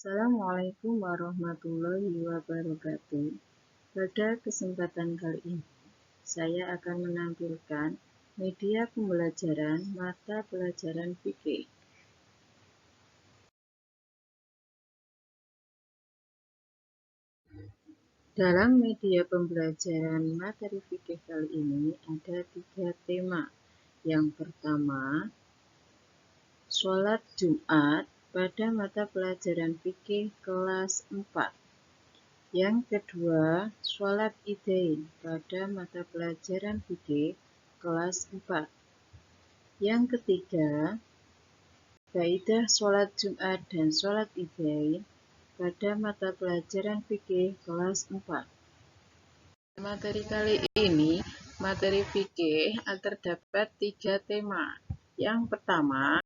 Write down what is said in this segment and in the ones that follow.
Assalamualaikum warahmatullahi wabarakatuh. Pada kesempatan kali ini, saya akan menampilkan media pembelajaran mata pelajaran fikih. Dalam media pembelajaran materi fikih kali ini ada 3 tema. Yang pertama, sholat Jumat pada mata pelajaran fikih kelas 4. Yang kedua, sholat Idain pada mata pelajaran fikih kelas 4. Yang ketiga, kaidah sholat Jumat dan sholat Idain pada mata pelajaran fikih kelas 4. Materi kali ini, materi fikih terdapat 3 tema. Yang pertama,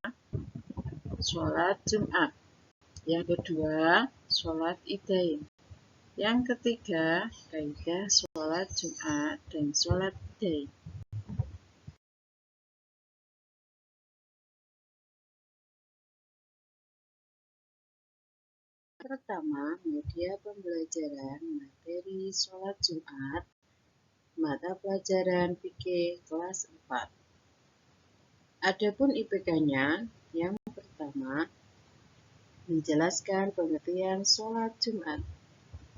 sholat Jumat. Yang kedua, sholat Idain. Yang ketiga, kaidah sholat Jumat dan sholat Idain. Pertama, media pembelajaran materi sholat Jumat, mata pelajaran fikih kelas 4. Adapun IPK-nya, yang pertama, menjelaskan pengertian sholat Jumat.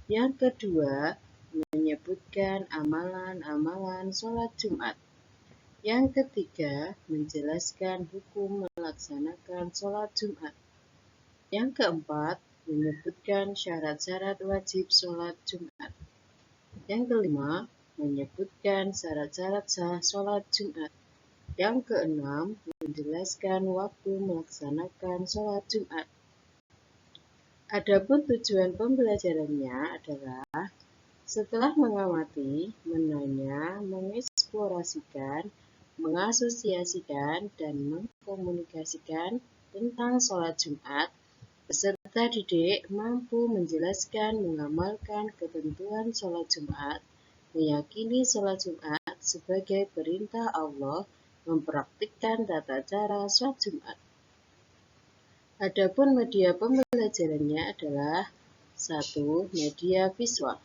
Yang kedua, menyebutkan amalan-amalan sholat Jumat. Yang ketiga, menjelaskan hukum melaksanakan sholat Jumat. Yang keempat, menyebutkan syarat-syarat wajib sholat Jumat. Yang kelima, menyebutkan syarat-syarat sah sholat Jumat. Yang keenam, menjelaskan waktu melaksanakan sholat Jumat. Adapun tujuan pembelajarannya adalah setelah mengamati, menanya, mengeksplorasikan, mengasosiasikan, dan mengkomunikasikan tentang sholat Jumat, peserta didik mampu menjelaskan, mengamalkan ketentuan sholat Jumat, meyakini sholat Jumat sebagai perintah Allah, mempraktikkan tata cara sholat Jumat. Adapun media pembelajarannya adalah 1. Media visual.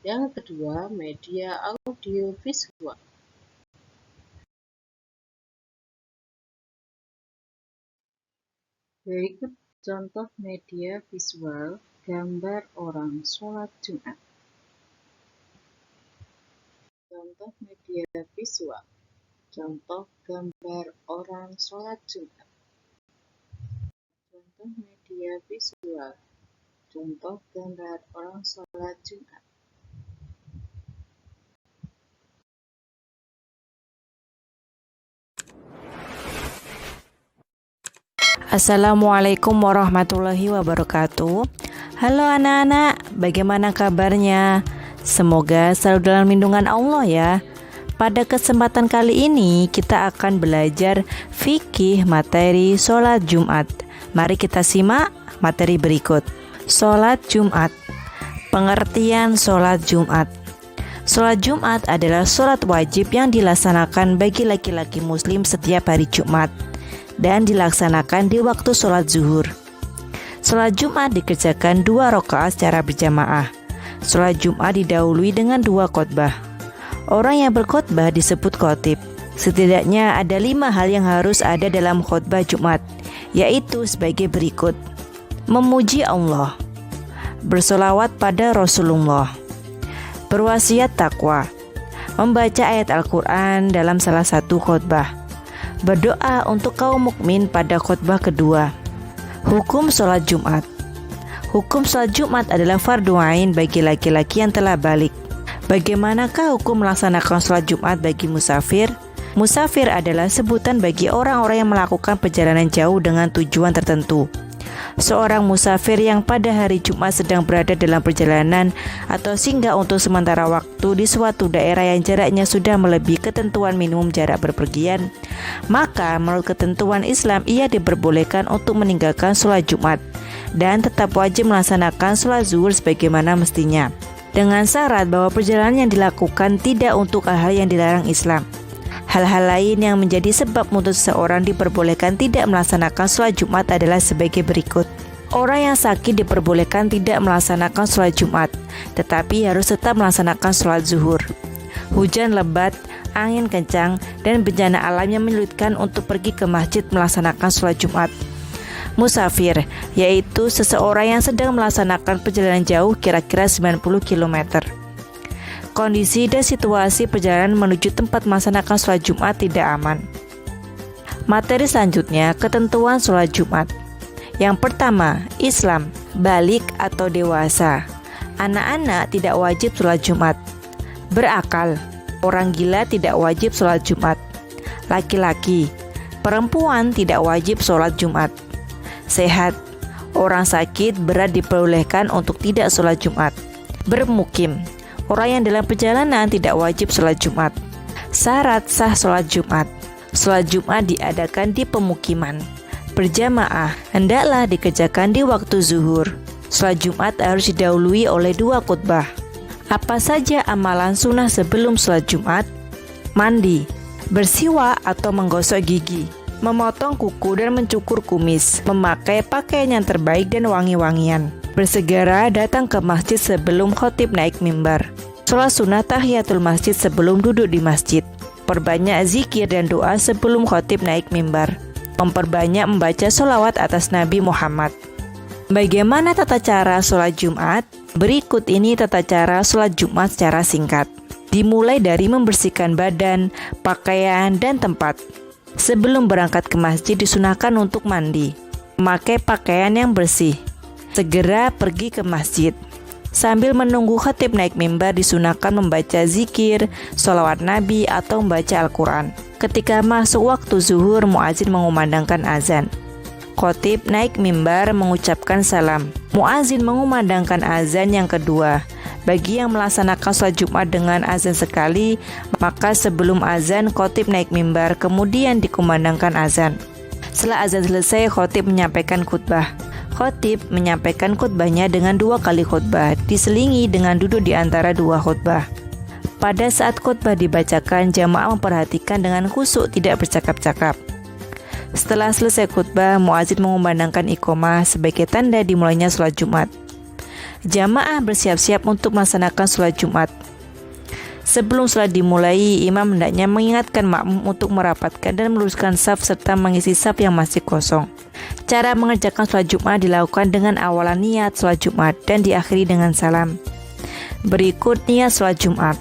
Yang kedua, media audio visual. Berikut contoh media visual gambar orang sholat Jumat. Contoh media visual. Contoh gambar orang sholat Jumat. Contoh media visual. Contoh gambar orang sholat Jumat. Assalamualaikum warahmatullahi wabarakatuh. Halo anak-anak, bagaimana kabarnya? Semoga selalu dalam lindungan Allah ya. Pada kesempatan kali ini kita akan belajar fikih materi sholat Jumat. Mari kita simak materi berikut. Sholat Jumat. Pengertian sholat Jumat. Sholat Jumat adalah sholat wajib yang dilaksanakan bagi laki-laki muslim setiap hari Jumat dan dilaksanakan di waktu sholat zuhur. Sholat Jumat dikerjakan 2 rakaat secara berjamaah. Sholat Jumat didahului dengan 2 khotbah. Orang yang berkhotbah disebut khatib. Setidaknya ada 5 hal yang harus ada dalam khotbah Jumat, yaitu sebagai berikut: memuji Allah, bersolawat pada Rasulullah, berwasiat takwa, membaca ayat Al-Quran dalam salah satu khotbah, berdoa untuk kaum mukmin pada khotbah kedua. Hukum sholat Jumat. Hukum sholat Jumat adalah fardu ain bagi laki-laki yang telah balik. Bagaimanakah hukum melaksanakan sholat Jumat bagi musafir? Musafir adalah sebutan bagi orang-orang yang melakukan perjalanan jauh dengan tujuan tertentu. Seorang musafir yang pada hari Jumat sedang berada dalam perjalanan atau singgah untuk sementara waktu di suatu daerah yang jaraknya sudah melebihi ketentuan minimum jarak berpergian, maka menurut ketentuan Islam ia diperbolehkan untuk meninggalkan sholat Jumat dan tetap wajib melaksanakan sholat zuhur sebagaimana mestinya, dengan syarat bahwa perjalanan yang dilakukan tidak untuk hal-hal yang dilarang Islam. Hal-hal lain yang menjadi sebab untuk seseorang diperbolehkan tidak melaksanakan sholat Jumat adalah sebagai berikut. Orang yang sakit diperbolehkan tidak melaksanakan sholat Jumat, tetapi harus tetap melaksanakan sholat zuhur. Hujan lebat, angin kencang, dan bencana alam yang menyulitkan untuk pergi ke masjid melaksanakan sholat Jumat. Musafir, yaitu seseorang yang sedang melaksanakan perjalanan jauh kira-kira 90 km. Kondisi dan situasi perjalanan menuju tempat melaksanakan sholat Jumat tidak aman. Materi selanjutnya, ketentuan sholat Jumat. Yang pertama, Islam, balik atau dewasa. Anak-anak tidak wajib sholat Jumat. Berakal, orang gila tidak wajib sholat Jumat. Laki-laki, perempuan tidak wajib sholat Jumat. Sehat, orang sakit berat diperbolehkan untuk tidak sholat Jumat. Bermukim, orang yang dalam perjalanan tidak wajib sholat Jumat. Syarat sah sholat Jumat. Sholat Jumat diadakan di pemukiman. Berjamaah, hendaklah dikerjakan di waktu zuhur. Sholat Jumat harus didahului oleh 2 khutbah. Apa saja amalan sunnah sebelum sholat Jumat? Mandi, bersiwak atau menggosok gigi, memotong kuku dan mencukur kumis, memakai pakaian yang terbaik dan wangi-wangian, bersegera datang ke masjid sebelum khotib naik mimbar, sholat sunnah tahiyatul masjid sebelum duduk di masjid, perbanyak zikir dan doa sebelum khotib naik mimbar, memperbanyak membaca sholawat atas Nabi Muhammad. Bagaimana tata cara sholat Jumat? Berikut ini tata cara sholat Jumat secara singkat. Dimulai dari membersihkan badan, pakaian, dan tempat. Sebelum berangkat ke masjid disunahkan untuk mandi, memakai pakaian yang bersih, segera pergi ke masjid. Sambil menunggu khatib naik mimbar disunahkan membaca zikir, sholawat Nabi, atau membaca Al-Quran. Ketika masuk waktu zuhur, muazin mengumandangkan azan. Khatib naik mimbar mengucapkan salam. Muazin mengumandangkan azan yang kedua. Bagi yang melaksanakan sholat Jumat dengan azan sekali, maka sebelum azan khatib naik mimbar, kemudian dikumandangkan azan. Setelah azan selesai, khatib menyampaikan khutbah. Khatib menyampaikan khutbahnya dengan 2 kali khutbah, diselingi dengan duduk di antara 2 khutbah. Pada saat khutbah dibacakan, jamaah memperhatikan dengan khusyuk, tidak bercakap-cakap. Setelah selesai khutbah, muazin mengumandangkan iqomah sebagai tanda dimulainya sholat Jumat. Jamaah bersiap-siap untuk melaksanakan sholat Jumat. Sebelum sholat dimulai, imam hendaknya mengingatkan makmum untuk merapatkan dan meluruskan saf serta mengisi saf yang masih kosong. Cara mengerjakan sholat Jumat dilakukan dengan awalan niat sholat Jumat dan diakhiri dengan salam. Berikut niat sholat Jumat.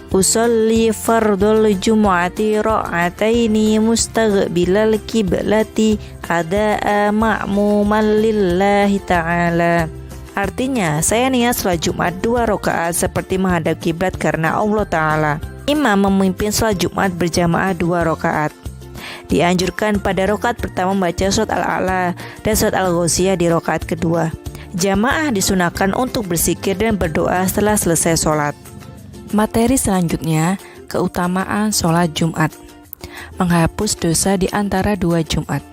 Usolli fardul jumu'ati ra'ataini mustaghbilal kiblati ada'a ma'muman lillahi ta'ala. Artinya, saya niat sholat Jumat 2 rakaat seperti menghadap kiblat karena Allah Ta'ala. Imam memimpin sholat Jumat berjamaah 2 rakaat. Dianjurkan pada rakaat pertama membaca surat Al-A'la dan surat Al-Ghasyiyah di rakaat kedua. Jamaah disunahkan untuk berzikir dan berdoa setelah selesai sholat. Materi selanjutnya, keutamaan sholat Jumat. Menghapus dosa di antara 2 Jumat.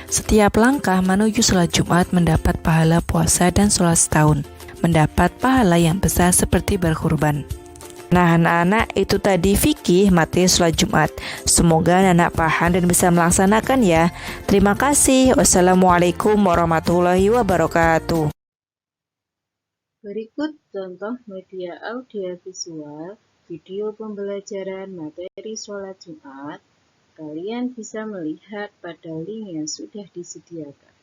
Setiap langkah menuju sholat Jumat mendapat pahala puasa dan sholat setahun, mendapat pahala yang besar seperti berkurban. Nah anak-anak, itu tadi fikih materi sholat Jumat. Semoga anak-anak paham dan bisa melaksanakan ya. Terima kasih. Wassalamualaikum warahmatullahi wabarakatuh. Berikut contoh media audiovisual video pembelajaran materi sholat Jumat. Kalian bisa melihat pada link yang sudah disediakan.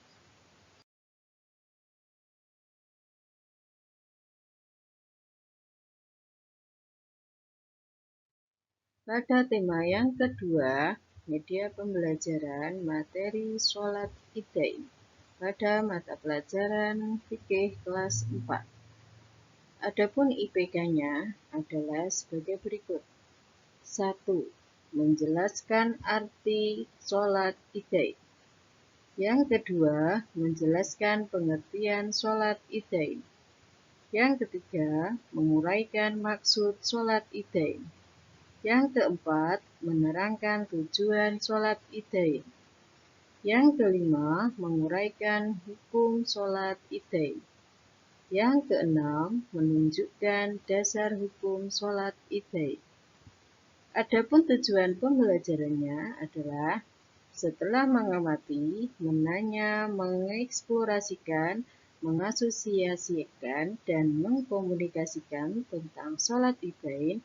Pada tema yang kedua, media pembelajaran materi sholat Idain pada mata pelajaran fikih kelas 4. Adapun IPK-nya adalah sebagai berikut. 1. Menjelaskan arti sholat Idain. Yang kedua, menjelaskan pengertian sholat Idain. Yang ketiga, menguraikan maksud sholat Idain. Yang keempat, menerangkan tujuan sholat Idain. Yang kelima, menguraikan hukum sholat Idain. Yang keenam, menunjukkan dasar hukum sholat Idain. Adapun tujuan pembelajarannya adalah Setelah mengamati, menanya, mengeksplorasikan, mengasosiasikan, dan mengkomunikasikan tentang sholat Idain,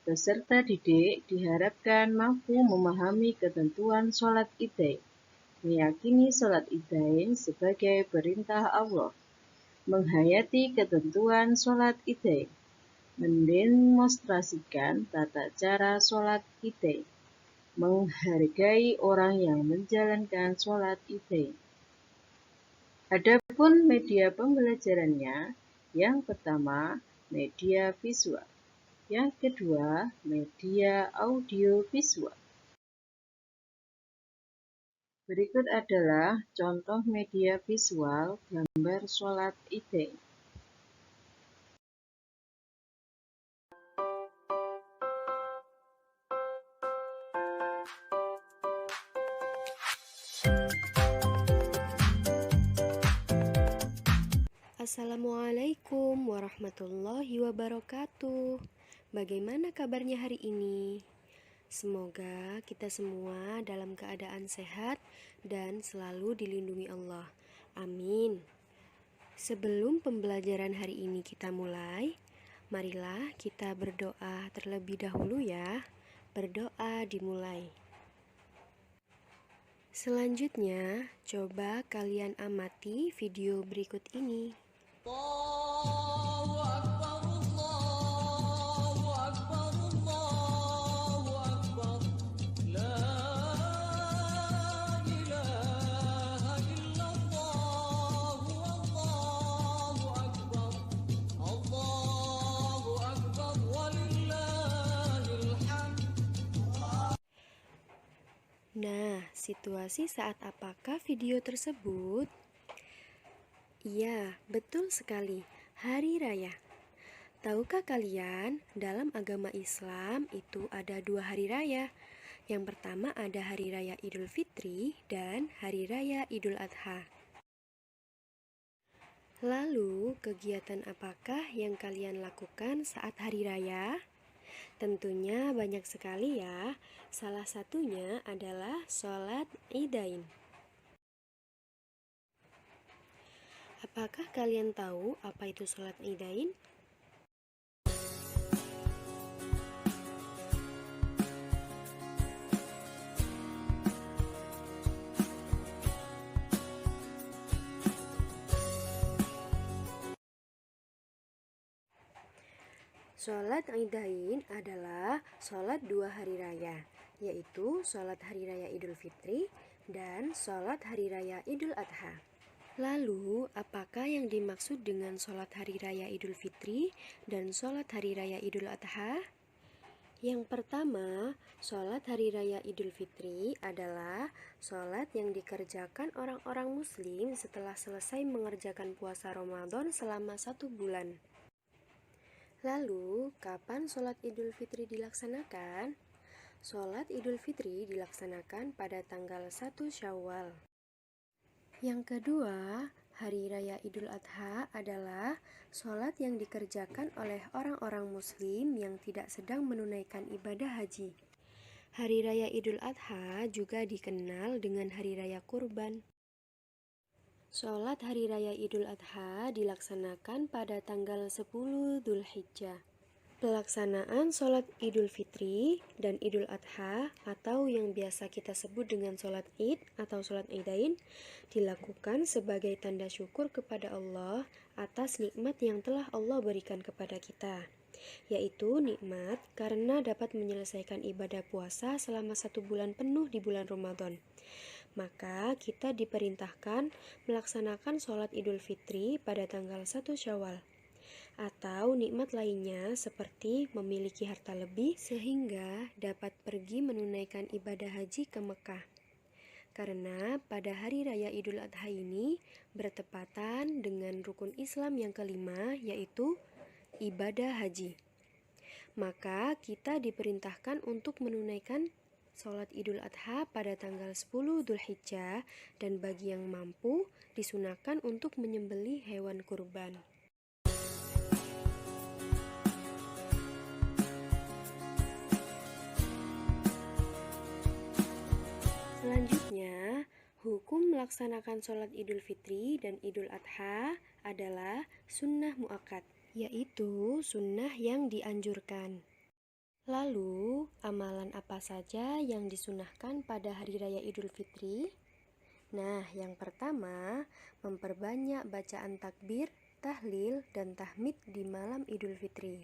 peserta didik diharapkan mampu memahami ketentuan sholat Idain, meyakini sholat Idain sebagai perintah Allah, menghayati ketentuan sholat Idain, mendemonstrasikan tata cara sholat Idain, menghargai orang yang menjalankan sholat Idain. Adapun media pembelajarannya, yang pertama media visual, yang kedua media audiovisual. Berikut adalah contoh media visual gambar sholat Idain. Assalamualaikum warahmatullahi wabarakatuh. Bagaimana kabarnya hari ini? Semoga kita semua dalam keadaan sehat dan selalu dilindungi Allah. Amin. Sebelum pembelajaran hari ini kita mulai, marilah kita berdoa terlebih dahulu ya. Berdoa dimulai. Selanjutnya, coba kalian amati video berikut ini. Allahu Akbar, Allahu Akbar, Allahu Akbar. La ilaha illallah, Allahu Akbar. Allahu Akbar, walillahil hamd. Nah, situasi saat apakah video tersebut? Iya, betul sekali. Hari Raya. Tahukah kalian, dalam agama Islam itu ada 2 hari raya. Yang pertama ada Hari Raya Idul Fitri dan Hari Raya Idul Adha. Lalu, kegiatan apakah yang kalian lakukan saat hari raya? Tentunya banyak sekali ya. Salah satunya adalah sholat Idain. Apakah kalian tahu apa itu sholat Idain? Sholat Idain adalah sholat 2 hari raya, yaitu sholat hari raya Idul Fitri dan sholat hari raya Idul Adha. Lalu, apakah yang dimaksud dengan sholat hari raya Idul Fitri dan sholat hari raya Idul Adha? Yang pertama, sholat hari raya Idul Fitri adalah sholat yang dikerjakan orang-orang muslim setelah selesai mengerjakan puasa Ramadan selama 1 bulan. Lalu, kapan sholat Idul Fitri dilaksanakan? Sholat Idul Fitri dilaksanakan pada tanggal 1 Syawal. Yang kedua, Hari Raya Idul Adha adalah sholat yang dikerjakan oleh orang-orang muslim yang tidak sedang menunaikan ibadah haji. Hari Raya Idul Adha juga dikenal dengan Hari Raya Kurban. Sholat Hari Raya Idul Adha dilaksanakan pada tanggal 10 Dzulhijjah. Pelaksanaan sholat Idul Fitri dan Idul Adha atau yang biasa kita sebut dengan sholat Id atau sholat Idain dilakukan sebagai tanda syukur kepada Allah atas nikmat yang telah Allah berikan kepada kita, yaitu nikmat karena dapat menyelesaikan ibadah puasa selama 1 bulan penuh di bulan Ramadan. Maka kita diperintahkan melaksanakan sholat Idul Fitri pada tanggal 1 Syawal. Atau nikmat lainnya seperti memiliki harta lebih sehingga dapat pergi menunaikan ibadah haji ke Mekah. Karena pada hari raya Idul Adha ini bertepatan dengan rukun Islam yang kelima, yaitu ibadah haji. Maka kita diperintahkan untuk menunaikan sholat Idul Adha pada tanggal 10 Dzulhijjah dan bagi yang mampu disunahkan untuk menyembelih hewan kurban. Selanjutnya, hukum melaksanakan sholat Idul Fitri dan Idul Adha adalah sunnah muakkad, yaitu sunnah yang dianjurkan. Lalu, amalan apa saja yang disunahkan pada hari raya Idul Fitri? Nah, yang pertama, memperbanyak bacaan takbir, tahlil, dan tahmid di malam Idul Fitri.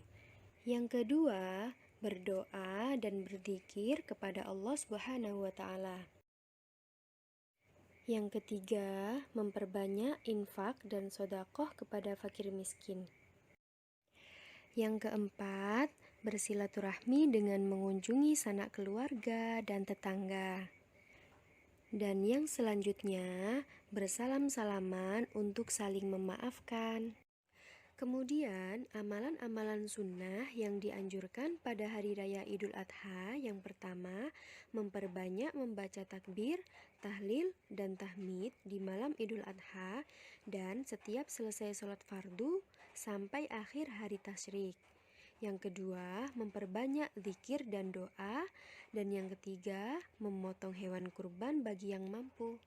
Yang kedua, berdoa dan berzikir kepada Allah Subhanahu wa Ta'ala. Yang ketiga, memperbanyak infak dan sedekah kepada fakir miskin. Yang keempat, bersilaturahmi dengan mengunjungi sanak keluarga dan tetangga. Dan yang selanjutnya, bersalam-salaman untuk saling memaafkan. Kemudian, amalan-amalan sunnah yang dianjurkan pada hari raya Idul Adha yang pertama, memperbanyak membaca takbir, tahlil, dan tahmid di malam Idul Adha dan setiap selesai sholat fardu sampai akhir hari tasyrik. Yang kedua, memperbanyak zikir dan doa. Dan yang ketiga, memotong hewan kurban bagi yang mampu.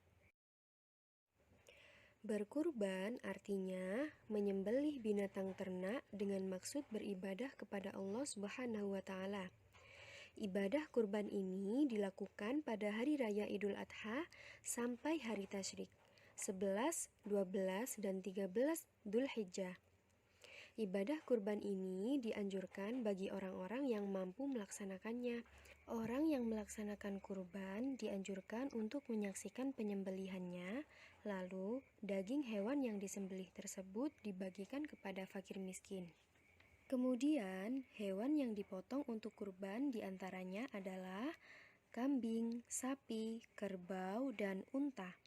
Berkurban artinya menyembelih binatang ternak dengan maksud beribadah kepada Allah Subhanahu wa Ta'ala. Ibadah kurban ini dilakukan pada hari raya Idul Adha sampai hari tasyrik 11, 12, dan 13 Dzulhijjah. Ibadah kurban ini dianjurkan bagi orang-orang yang mampu melaksanakannya. Orang yang melaksanakan kurban dianjurkan untuk menyaksikan penyembelihannya, lalu daging hewan yang disembelih tersebut dibagikan kepada fakir miskin. Kemudian, hewan yang dipotong untuk kurban diantaranya adalah kambing, sapi, kerbau, dan unta.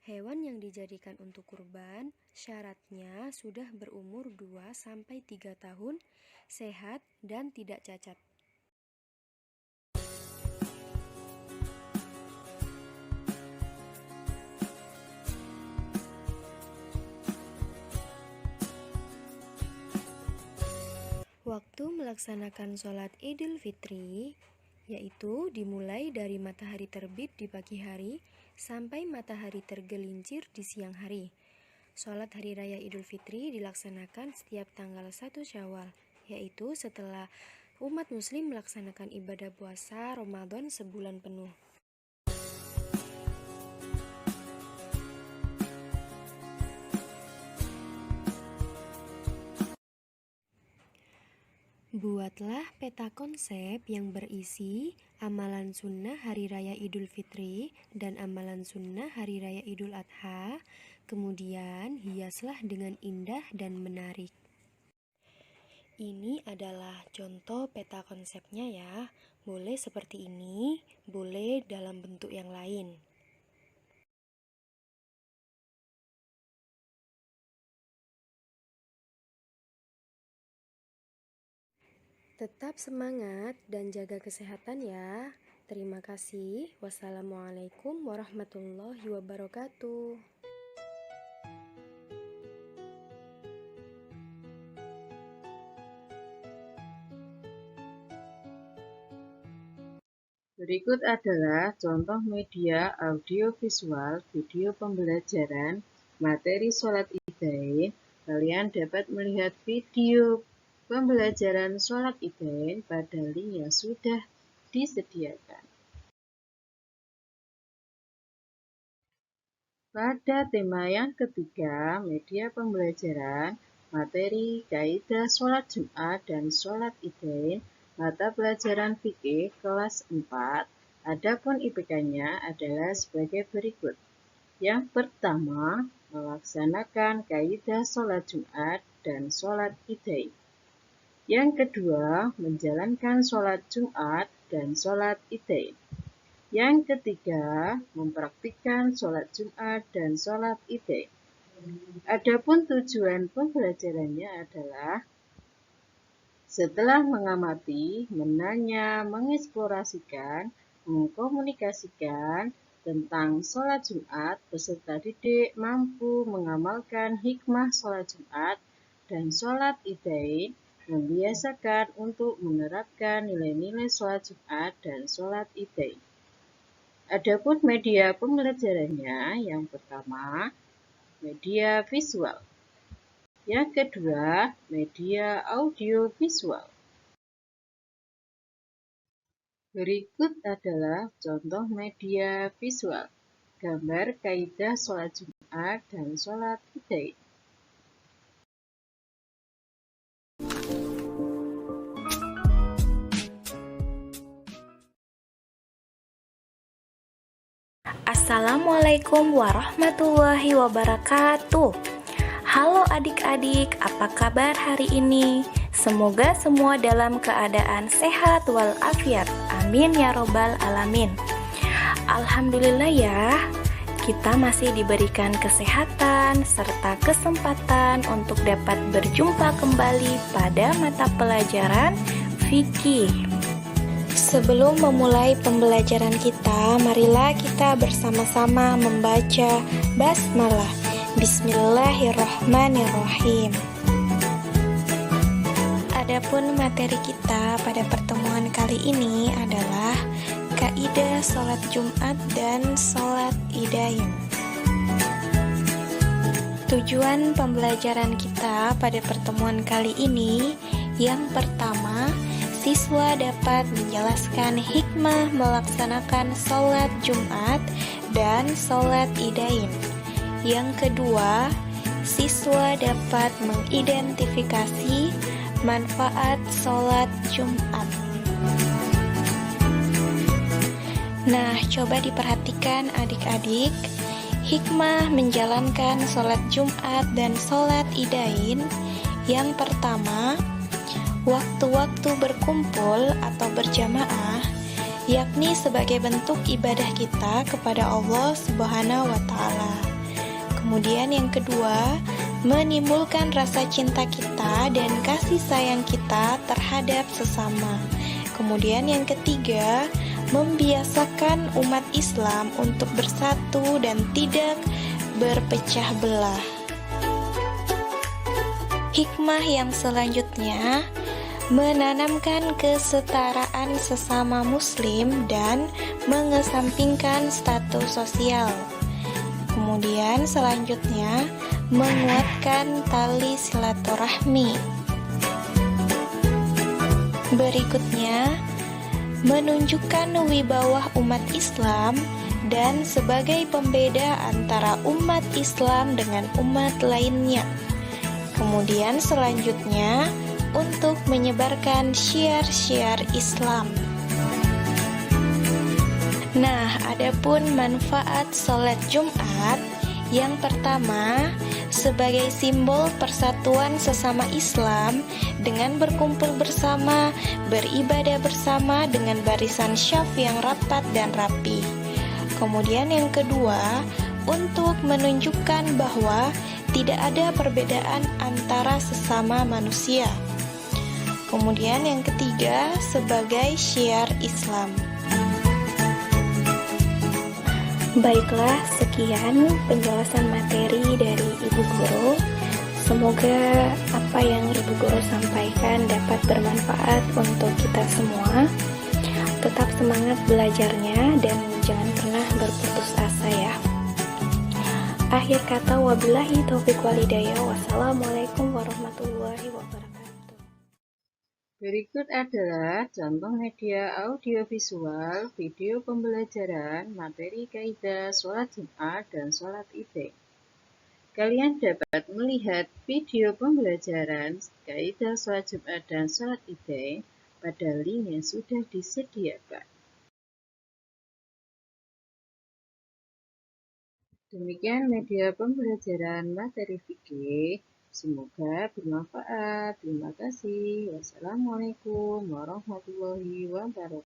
Hewan yang dijadikan untuk kurban syaratnya sudah berumur 2-3 tahun, sehat, dan tidak cacat. Waktu melaksanakan sholat Idul Fitri yaitu dimulai dari matahari terbit di pagi hari sampai matahari tergelincir di siang hari. Sholat hari raya Idul Fitri dilaksanakan setiap tanggal 1 Syawal, yaitu setelah umat muslim melaksanakan ibadah puasa Ramadan sebulan penuh. Buatlah peta konsep yang berisi amalan sunnah Hari Raya Idul Fitri dan amalan sunnah Hari Raya Idul Adha, kemudian hiaslah dengan indah dan menarik. Ini adalah contoh peta konsepnya ya, boleh seperti ini, boleh dalam bentuk yang lain. Tetap semangat dan jaga kesehatan ya. Terima kasih. Wassalamualaikum warahmatullahi wabarakatuh. Berikut adalah contoh media audiovisual video pembelajaran materi sholat Idain. Kalian dapat melihat video pembelajaran sholat Idain pada link yang sudah disediakan. Pada tema yang ketiga, media pembelajaran materi kaidah sholat Jumat dan sholat Idain, mata pelajaran fikih kelas 4, adapun IPK-nya adalah sebagai berikut. Yang pertama, melaksanakan kaidah sholat Jumat dan sholat Idain. Yang kedua, menjalankan sholat Jumat dan sholat Idain. Yang ketiga, mempraktikkan sholat Jumat dan sholat Idain. Adapun tujuan pembelajarannya adalah setelah mengamati, menanya, mengeksplorasikan, mengkomunikasikan tentang sholat Jumat, peserta didik mampu mengamalkan hikmah sholat Jumat dan sholat Idain, membiasakan untuk menerapkan nilai-nilai sholat Jumat dan sholat Idain. Adapun media pembelajarannya, yang pertama, media visual. Yang kedua, media audiovisual. Berikut adalah contoh media visual. Gambar kaidah sholat Jumat dan sholat Idain. Assalamualaikum warahmatullahi wabarakatuh. Halo adik-adik, apa kabar hari ini? Semoga semua dalam keadaan sehat walafiat. Amin ya robbal alamin. Alhamdulillah ya, kita masih diberikan kesehatan serta kesempatan untuk dapat berjumpa kembali pada mata pelajaran fikih. Sebelum memulai pembelajaran kita, marilah kita bersama-sama membaca basmalah. Bismillahirrahmanirrahim. Adapun materi kita pada pertemuan kali ini adalah kaidah sholat Jumat dan sholat Idain. Tujuan pembelajaran kita pada pertemuan kali ini, yang pertama, siswa dapat menjelaskan hikmah melaksanakan sholat Jumat dan sholat Idain. Yang kedua, siswa dapat mengidentifikasi manfaat sholat Jumat. Nah, coba diperhatikan adik-adik, hikmah menjalankan sholat Jumat dan sholat Idain. Yang pertama, waktu-waktu berkumpul atau berjamaah, yakni sebagai bentuk ibadah kita kepada Allah Subhanahu wa Ta'ala. Kemudian yang kedua, menimbulkan rasa cinta kita dan kasih sayang kita terhadap sesama. Kemudian yang ketiga, membiasakan umat Islam untuk bersatu dan tidak berpecah belah. Hikmah yang selanjutnya, menanamkan kesetaraan sesama muslim dan mengesampingkan status sosial. Kemudian selanjutnya, menguatkan tali silaturahmi. Berikutnya, menunjukkan wibawah umat Islam dan sebagai pembeda antara umat Islam dengan umat lainnya. Kemudian selanjutnya, untuk menyebarkan syiar-syiar Islam. Nah, adapun manfaat sholat Jumat, yang pertama, sebagai simbol persatuan sesama Islam dengan berkumpul bersama, beribadah bersama dengan barisan syaf yang rapat dan rapi. Kemudian yang kedua, untuk menunjukkan bahwa tidak ada perbedaan antara sesama manusia. Kemudian yang ketiga, sebagai syiar Islam. Baiklah, sekian penjelasan materi dari Ibu Guru. Semoga apa yang Ibu Guru sampaikan dapat bermanfaat untuk kita semua. Tetap semangat belajarnya dan jangan pernah berputus asa ya. Akhir kata, wabillahi taufiq walhidayah. Wassalamualaikum warahmatullahi wabarakatuh. Berikut adalah contoh media audiovisual, video pembelajaran, materi kaidah sholat Jumat dan sholat Idain. Kalian dapat melihat video pembelajaran kaidah sholat Jumat dan sholat Idain pada link yang sudah disediakan. Demikian media pembelajaran materi fikih. Semoga bermanfaat. Terima kasih. Wassalamualaikum warahmatullahi wabarakatuh.